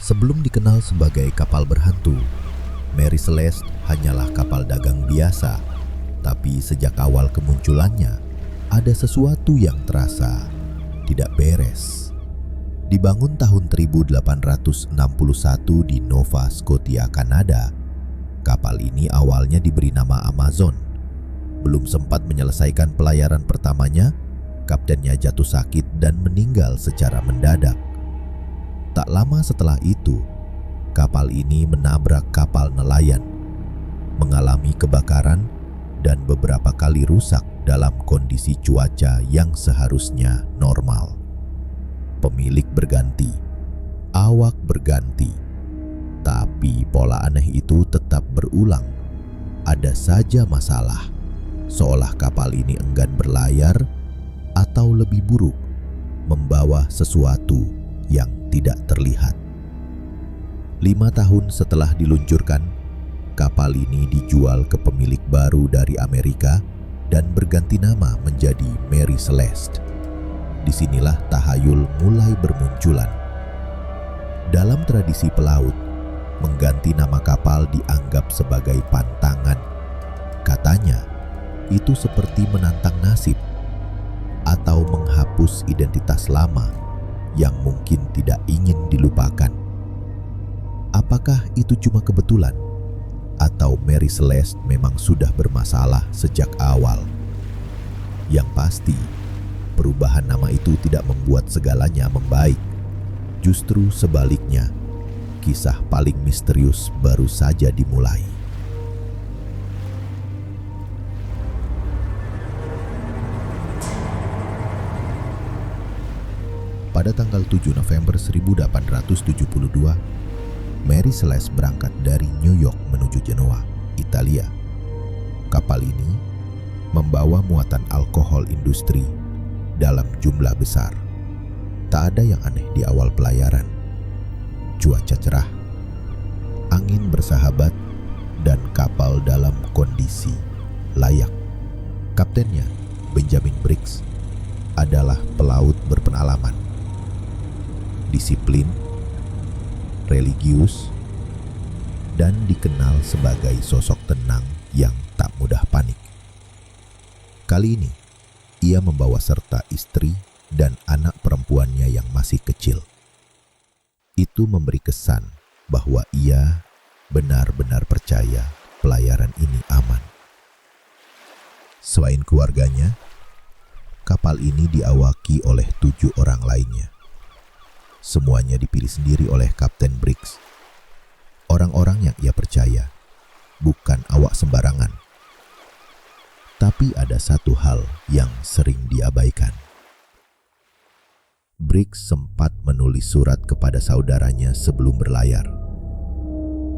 Sebelum dikenal sebagai kapal berhantu, Mary Celeste hanyalah kapal dagang biasa. Tapi sejak awal kemunculannya, ada sesuatu yang terasa tidak beres. Dibangun tahun 1861 di Nova Scotia, Kanada, kapal ini awalnya diberi nama Amazon. Belum sempat menyelesaikan pelayaran pertamanya, kaptennya jatuh sakit dan meninggal secara mendadak. Tak lama setelah itu, kapal ini menabrak kapal nelayan, mengalami kebakaran, dan beberapa kali rusak dalam kondisi cuaca yang seharusnya normal. Pemilik berganti, awak berganti, tapi pola aneh itu tetap berulang. Ada saja masalah, seolah kapal ini enggan berlayar atau lebih buruk, membawa sesuatu yang tidak terlihat. 5 tahun setelah diluncurkan, kapal ini dijual ke pemilik baru dari Amerika dan berganti nama menjadi Mary Celeste. Disinilah tahayul mulai bermunculan. Dalam tradisi pelaut, mengganti nama kapal dianggap sebagai pantangan. Katanya, itu seperti menantang nasib atau menghapus identitas lama yang mungkin tidak ingin dilupakan. Apakah itu cuma kebetulan? Atau Mary Celeste memang sudah bermasalah sejak awal? Yang pasti, perubahan nama itu tidak membuat segalanya membaik. Justru sebaliknya, kisah paling misterius baru saja dimulai. Pada tanggal 7 November 1872, Mary Celeste berangkat dari New York menuju Genoa, Italia. Kapal ini membawa muatan alkohol industri dalam jumlah besar. Tak ada yang aneh di awal pelayaran. Cuaca cerah, angin bersahabat, dan kapal dalam kondisi layak. Kaptennya, Benjamin Briggs, adalah pelaut berpengalaman, disiplin, religius, dan dikenal sebagai sosok tenang yang tak mudah panik. Kali ini, ia membawa serta istri dan anak perempuannya yang masih kecil. Itu memberi kesan bahwa ia benar-benar percaya pelayaran ini aman. Selain keluarganya, kapal ini diawaki oleh 7 orang lainnya. Semuanya dipilih sendiri oleh Kapten Briggs. Orang-orang yang ia percaya, bukan awak sembarangan. Tapi ada satu hal yang sering diabaikan. Briggs sempat menulis surat kepada saudaranya sebelum berlayar.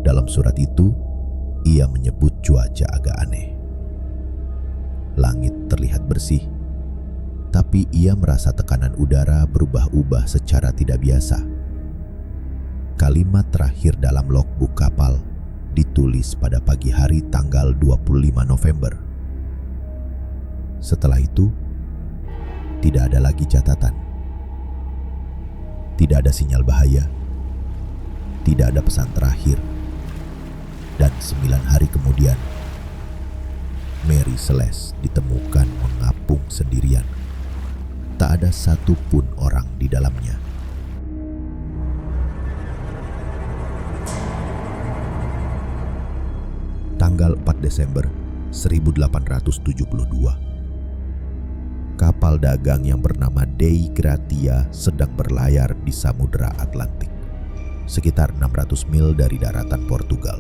Dalam surat itu, ia menyebut cuaca agak aneh. Langit terlihat bersih, tapi ia merasa tekanan udara berubah-ubah secara tidak biasa. Kalimat terakhir dalam logbook kapal ditulis pada pagi hari tanggal 25 November. Setelah itu, tidak ada lagi catatan. Tidak ada sinyal bahaya. Tidak ada pesan terakhir. Dan 9 hari kemudian, Mary Celeste ditemukan mengapung sendirian. Tak ada satupun orang di dalamnya. Tanggal 4 Desember 1872, kapal dagang yang bernama Dei Gratia sedang berlayar di Samudra Atlantik, sekitar 600 mil dari daratan Portugal.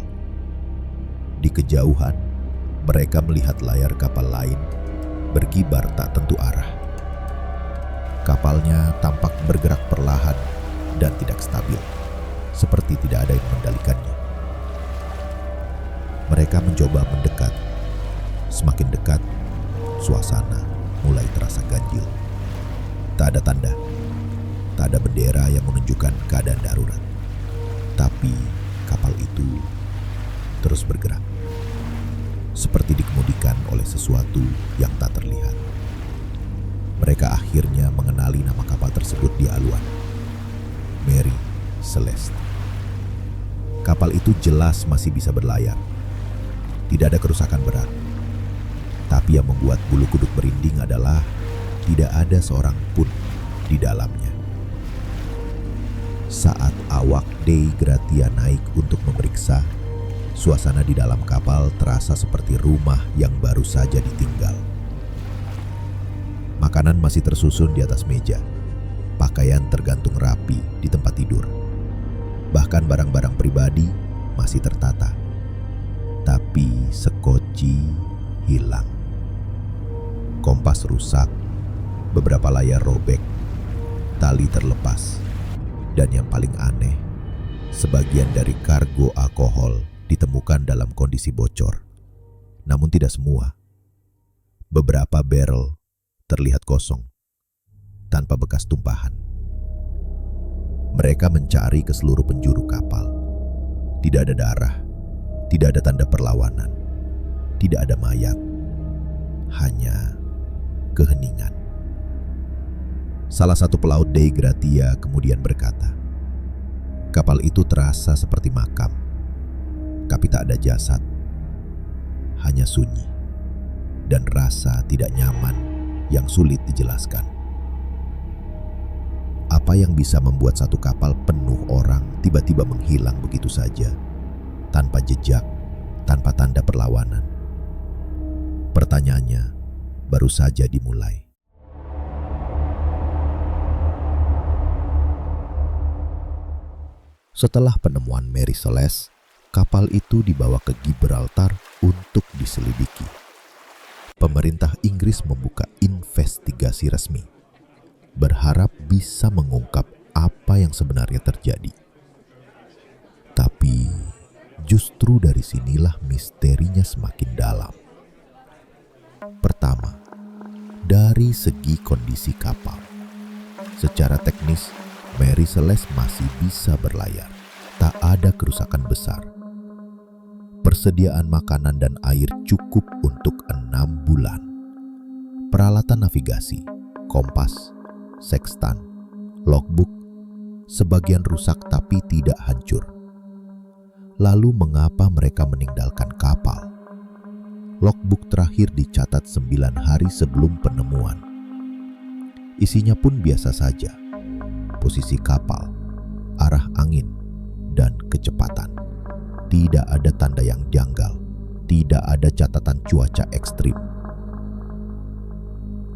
Di kejauhan, mereka melihat layar kapal lain berkibar tak tentu arah. Kapalnya tampak bergerak perlahan dan tidak stabil, seperti tidak ada yang mengendalikannya. Mereka mencoba mendekat. Semakin dekat, suasana mulai terasa ganjil. Tak ada tanda, tak ada bendera yang menunjukkan keadaan darurat. Tapi kapal itu terus bergerak, seperti dikemudikan oleh sesuatu yang tak terlihat. Mereka akhirnya mengenali nama kapal tersebut di aluan, Mary Celeste. Kapal itu jelas masih bisa berlayar. Tidak ada kerusakan berat. Tapi yang membuat bulu kuduk merinding adalah tidak ada seorang pun di dalamnya. Saat awak Dei Gratia naik untuk memeriksa, suasana di dalam kapal terasa seperti rumah yang baru saja ditinggal. Makanan masih tersusun di atas meja. Pakaian tergantung rapi di tempat tidur. Bahkan barang-barang pribadi masih tertata. Tapi sekoci hilang. Kompas rusak, beberapa layar robek, tali terlepas. Dan yang paling aneh, sebagian dari kargo alkohol ditemukan dalam kondisi bocor. Namun tidak semua. Beberapa barrel terlihat kosong, tanpa bekas tumpahan. Mereka mencari ke seluruh penjuru kapal. Tidak ada darah, tidak ada tanda perlawanan, tidak ada mayat, hanya keheningan. Salah satu pelaut Dei Gratia kemudian berkata, kapal itu terasa seperti makam, tapi tak ada jasad, hanya sunyi dan rasa tidak nyaman yang sulit dijelaskan. Apa yang bisa membuat satu kapal penuh orang tiba-tiba menghilang begitu saja, tanpa jejak, tanpa tanda perlawanan? Pertanyaannya baru saja dimulai. Setelah penemuan Mary Celeste, kapal itu dibawa ke Gibraltar untuk diselidiki. Pemerintah Inggris membuka investigasi resmi, berharap bisa mengungkap apa yang sebenarnya terjadi. Tapi justru dari sinilah misterinya semakin dalam. Pertama, dari segi kondisi kapal. Secara teknis, Mary Celeste masih bisa berlayar. Tak ada kerusakan besar. Persediaan makanan dan air cukup untuk 6 bulan. Peralatan navigasi, kompas, sextant, logbook, sebagian rusak tapi tidak hancur. Lalu mengapa mereka meninggalkan kapal? Logbook terakhir dicatat 9 hari sebelum penemuan. Isinya pun biasa saja. Posisi kapal, arah angin, dan kecepatan. Tidak ada tanda yang janggal. Tidak ada catatan cuaca ekstrim.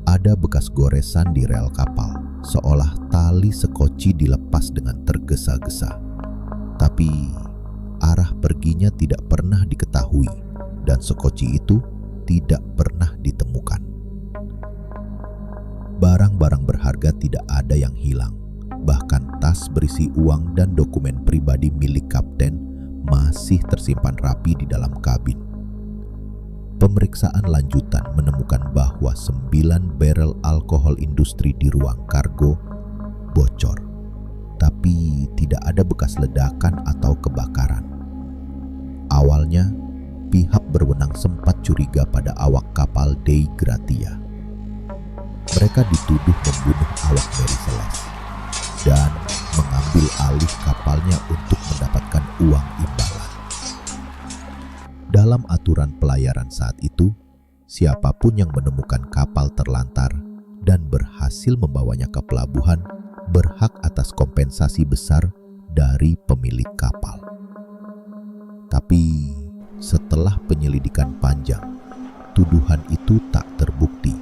Ada bekas goresan di rel kapal, seolah tali sekoci dilepas dengan tergesa-gesa. Tapi arah perginya tidak pernah diketahui dan sekoci itu tidak pernah ditemukan. Barang-barang berharga tidak ada yang hilang. Bahkan tas berisi uang dan dokumen pribadi milik kapten masih tersimpan rapi di dalam kabin. Pemeriksaan lanjutan menemukan bahwa 9 barel alkohol industri di ruang kargo bocor, tapi tidak ada bekas ledakan atau kebakaran. Awalnya, pihak berwenang sempat curiga pada awak kapal Dei Gratia. Mereka dituduh membunuh awak Mary Celeste dan mengambil alih kapalnya untuk mendapatkan uang imbalan. Dalam aturan pelayaran saat itu, siapapun yang menemukan kapal terlantar dan berhasil membawanya ke pelabuhan berhak atas kompensasi besar dari pemilik kapal. Tapi setelah penyelidikan panjang, tuduhan itu tak terbukti.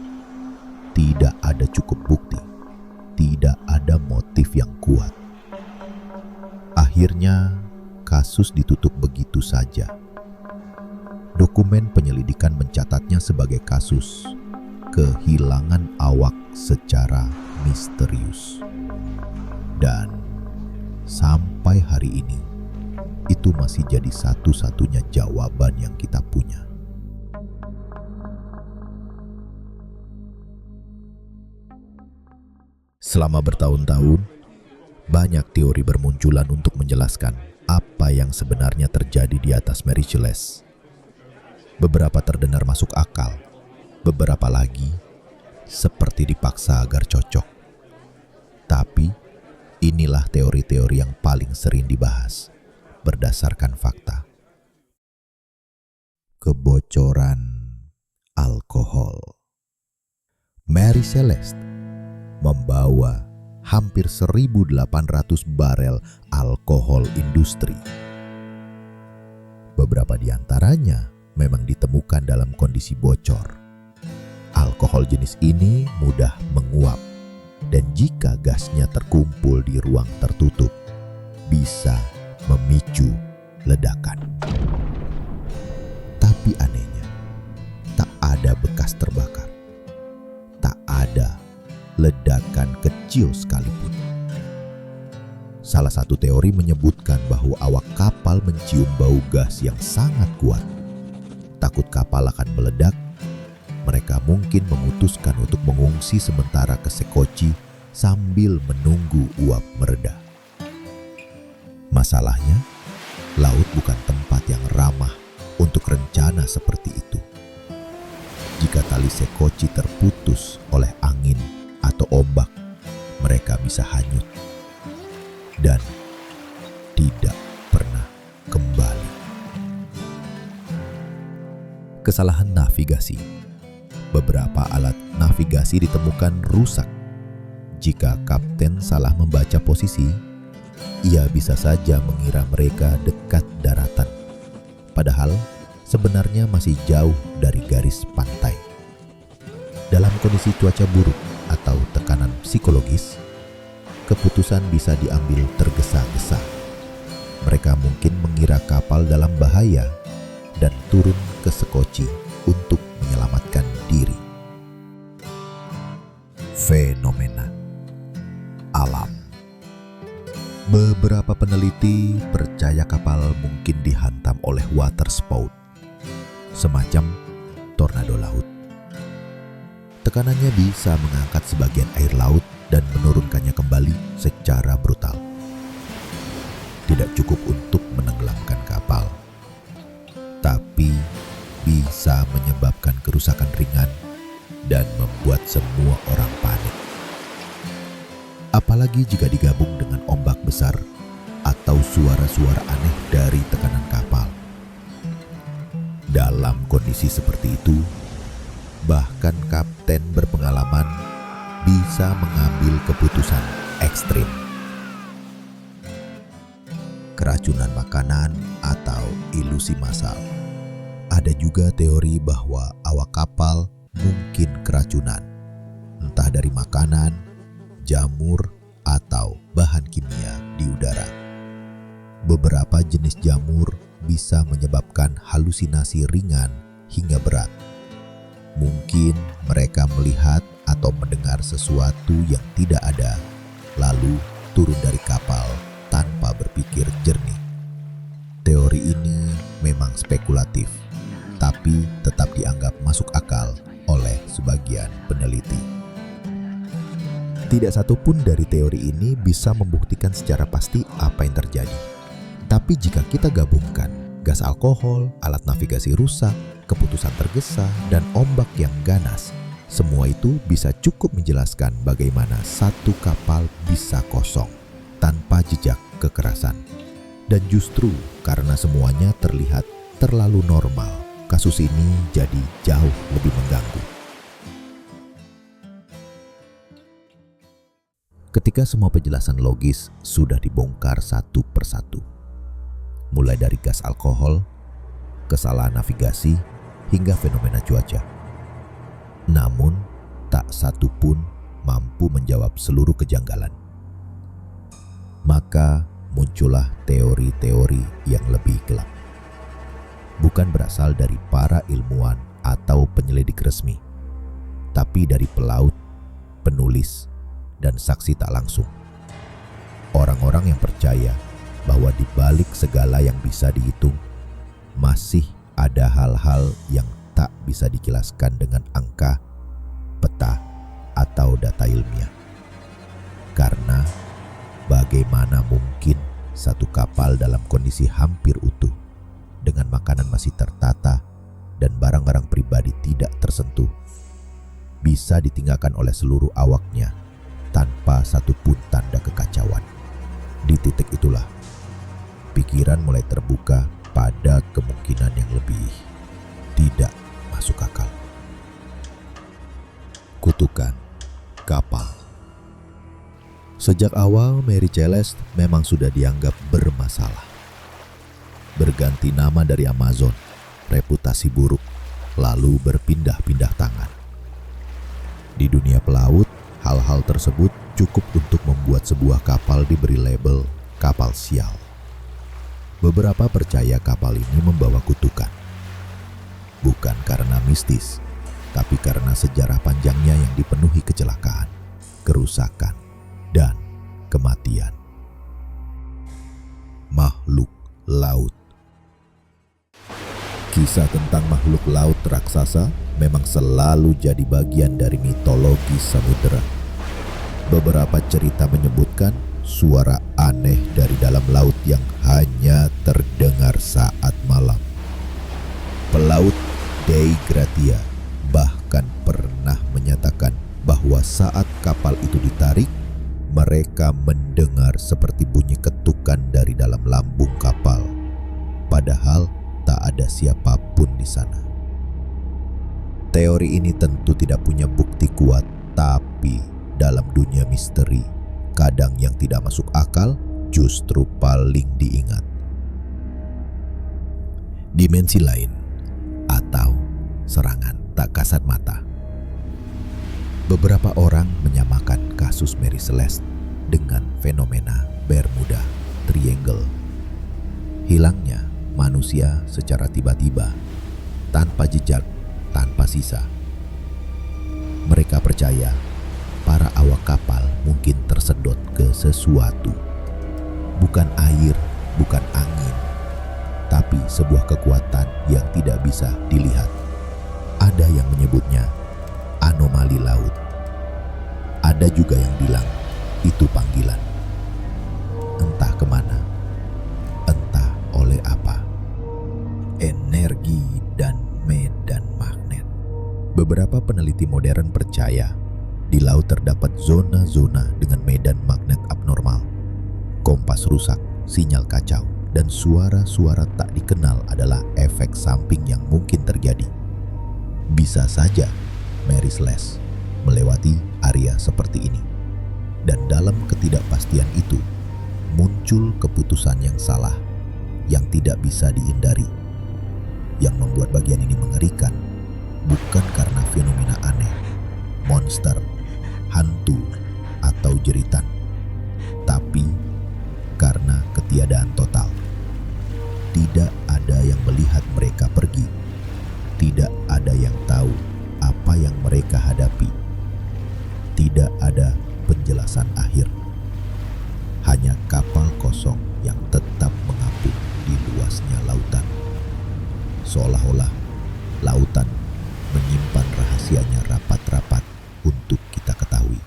Tidak ada cukup bukti. Tidak ada motif yang kuat. Akhirnya, kasus ditutup begitu saja. Dokumen penyelidikan mencatatnya sebagai kasus kehilangan awak secara misterius. Dan sampai hari ini, itu masih jadi satu-satunya jawaban yang kita punya. Selama bertahun-tahun, banyak teori bermunculan untuk menjelaskan apa yang sebenarnya terjadi di atas Mary Celeste. Beberapa terdengar masuk akal, beberapa lagi seperti dipaksa agar cocok. Tapi inilah teori-teori yang paling sering dibahas berdasarkan fakta. Kebocoran alkohol. Mary Celeste membawa hampir 1.800 barel alkohol industri. Beberapa di antaranya memang ditemukan dalam kondisi bocor. Alkohol jenis ini mudah menguap, dan jika gasnya terkumpul di ruang tertutup, bisa memicu ledakan. Tapi anehnya, tak ada bekas terbakar. Tak ada ledakan kecil sekalipun. Salah satu teori menyebutkan bahwa awak kapal mencium bau gas yang sangat kuat. Takut kapal akan meledak, mereka mungkin memutuskan untuk mengungsi sementara ke Sekoci sambil menunggu uap mereda. Masalahnya, laut bukan tempat yang ramah untuk rencana seperti itu. Jika tali Sekoci terputus oleh angin atau ombak, mereka bisa hanyut dan tidak pernah kembali. Kesalahan navigasi. Beberapa alat navigasi ditemukan rusak. Jika kapten salah membaca posisi, ia bisa saja mengira mereka dekat daratan, padahal sebenarnya masih jauh dari garis pantai. Dalam kondisi cuaca buruk atau tekanan psikologis, keputusan bisa diambil tergesa-gesa. Mereka mungkin mengira kapal dalam bahaya dan turun ke Sekoci untuk menyelamatkan diri. Fenomena alam. Beberapa peneliti percaya kapal mungkin dihantam oleh waterspout, semacam tornado laut. Tekanannya bisa mengangkat sebagian air laut dan menurunkannya kembali secara brutal. Tidak cukup untuk menenggelamkan kapal, tapi bisa menyebabkan kerusakan ringan dan membuat semua orang panik. Apalagi jika digabung dengan ombak besar atau suara-suara aneh dari tekanan kapal. Dalam kondisi seperti itu, bahkan kapten berpengalaman bisa mengambil keputusan ekstrim. Keracunan makanan atau ilusi massal. Ada juga teori bahwa awak kapal mungkin keracunan, entah dari makanan, jamur, atau bahan kimia di udara. Beberapa jenis jamur bisa menyebabkan halusinasi ringan hingga berat. Mungkin mereka melihat atau mendengar sesuatu yang tidak ada, lalu turun dari kapal tanpa berpikir jernih. Teori ini memang spekulatif, tapi tetap dianggap masuk akal oleh sebagian peneliti. Tidak satupun dari teori ini bisa membuktikan secara pasti apa yang terjadi. Tapi jika kita gabungkan gas alkohol, alat navigasi rusak, keputusan tergesa, dan ombak yang ganas, semua itu bisa cukup menjelaskan bagaimana satu kapal bisa kosong tanpa jejak kekerasan. Dan justru karena semuanya terlihat terlalu normal, kasus ini jadi jauh lebih mengganggu. Ketika semua penjelasan logis sudah dibongkar satu persatu, mulai dari gas alkohol, kesalahan navigasi, hingga fenomena cuaca. Namun, tak satu pun mampu menjawab seluruh kejanggalan. Maka muncullah teori-teori yang lebih gelap. Bukan berasal dari para ilmuwan atau penyelidik resmi, tapi dari pelaut, penulis, dan saksi tak langsung. Orang-orang yang percaya bahwa di balik segala yang bisa dihitung, masih ada hal-hal yang tak bisa dijelaskan dengan angka, peta, atau data ilmiah. Karena bagaimana mungkin satu kapal dalam kondisi hampir utuh, dengan makanan masih tertata dan barang-barang pribadi tidak tersentuh, bisa ditinggalkan oleh seluruh awaknya tanpa satupun tanda kekacauan. Di titik itulah pikiran mulai terbuka pada kemungkinan yang lebih tidak masuk akal. Kutukan kapal. Sejak awal Mary Celeste memang sudah dianggap bermasalah. Berganti nama dari Amazon, reputasi buruk, lalu berpindah-pindah tangan. Di dunia pelaut, hal-hal tersebut cukup untuk membuat sebuah kapal diberi label kapal sial. Beberapa percaya kapal ini membawa kutukan. Bukan karena mistis, tapi karena sejarah panjangnya yang dipenuhi kecelakaan, kerusakan, dan kematian. Makhluk laut. Kisah tentang makhluk laut raksasa memang selalu jadi bagian dari mitologi samudera. Beberapa cerita menyebutkan suara aneh dari dalam laut yang hanya terdengar saat malam. Pelaut Dei Gratia bahkan pernah menyatakan bahwa saat kapal itu ditarik, mereka mendengar seperti bunyi ketukan dari dalam lambung kapal. Padahal tak ada siapapun di sana. Teori ini tentu tidak punya bukti kuat, tapi dalam dunia misteri, kadang yang tidak masuk akal justru paling diingat. Dimensi lain atau serangan tak kasat mata. Beberapa orang menyamakan kasus Mary Celeste dengan fenomena Bermuda Triangle. Hilangnya manusia secara tiba-tiba, tanpa jejak, tanpa sisa. Mereka percaya para awak kapal mungkin tersedot ke sesuatu. Bukan air, bukan angin, tapi sebuah kekuatan yang tidak bisa dilihat. Ada yang menyebutnya anomali laut. Ada juga yang bilang itu panggilan. Entah kemana, entah oleh apa. Energi dan medan magnet. Beberapa peneliti modern percaya di laut terdapat zona-zona dengan medan magnet abnormal. Kompas rusak, sinyal kacau, dan suara-suara tak dikenal adalah efek samping yang mungkin terjadi. Bisa saja Mary Celeste melewati area seperti ini. Dan dalam ketidakpastian itu, muncul keputusan yang salah, yang tidak bisa dihindari. Yang membuat bagian ini mengerikan, bukan karena fenomena aneh, monster, hantu, atau jeritan, tapi karena ketiadaan total. Tidak ada yang melihat mereka pergi. Tidak ada yang tahu apa yang mereka hadapi. Tidak ada penjelasan akhir. Hanya kapal kosong yang tetap mengapung di luasnya lautan. Seolah-olah lautan menyimpan rahasianya rapat-rapat untuk kita ketahui.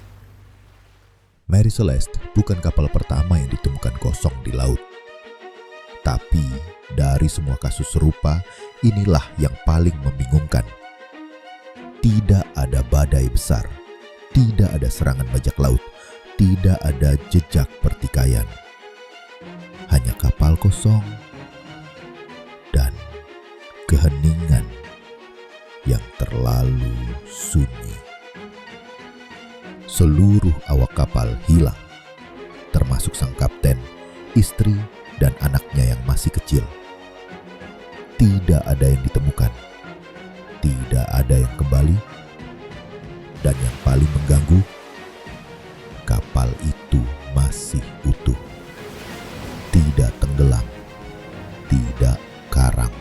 Mary Celeste bukan kapal pertama yang ditemukan kosong di laut. Tapi dari semua kasus serupa, inilah yang paling membingungkan. Tidak ada badai besar, tidak ada serangan bajak laut, tidak ada jejak pertikaian. Hanya kapal kosong dan keheningan yang terlalu sunyi. Seluruh awak kapal hilang, termasuk sang kapten, istri, dan anaknya yang masih kecil. Tidak ada yang ditemukan, tidak ada yang kembali, dan yang paling mengganggu, kapal itu masih utuh. Tidak tenggelam, tidak karang.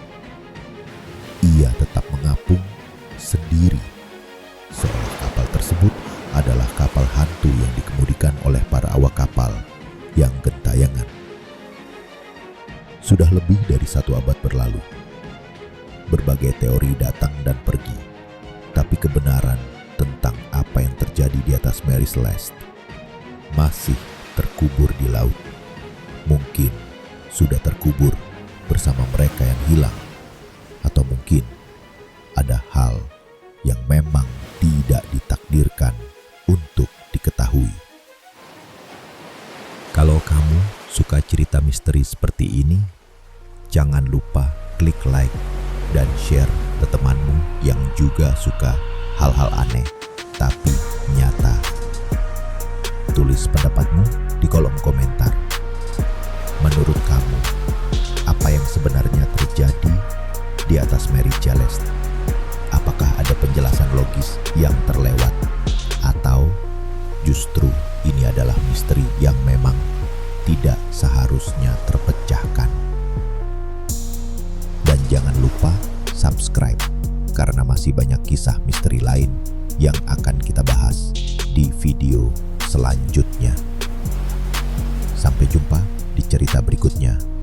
Ia tetap mengapung sendiri, seolah kapal tersebut adalah kapal hantu yang dikemudikan oleh para awak kapal yang gentayangan. Sudah lebih dari 1 abad berlalu, berbagai teori datang dan pergi, tapi kebenaran tentang apa yang terjadi di atas Mary Celeste masih terkubur di laut. Mungkin sudah terkubur bersama mereka yang hilang, atau mungkin ada hal yang memang tidak ditakdirkan untuk diketahui. Kalau kamu Suka cerita misteri seperti ini? Jangan lupa klik like dan share ke temanmu yang juga suka hal-hal aneh tapi nyata. Tulis pendapatmu di kolom komentar. Menurut kamu, apa yang sebenarnya terjadi di atas Mary Celeste? Apakah ada penjelasan logis yang terlewat? Atau justru ini adalah misteri yang memang tidak seharusnya terpecahkan? Dan jangan lupa subscribe, karena masih banyak kisah misteri lain yang akan kita bahas di video selanjutnya. Sampai jumpa di cerita berikutnya.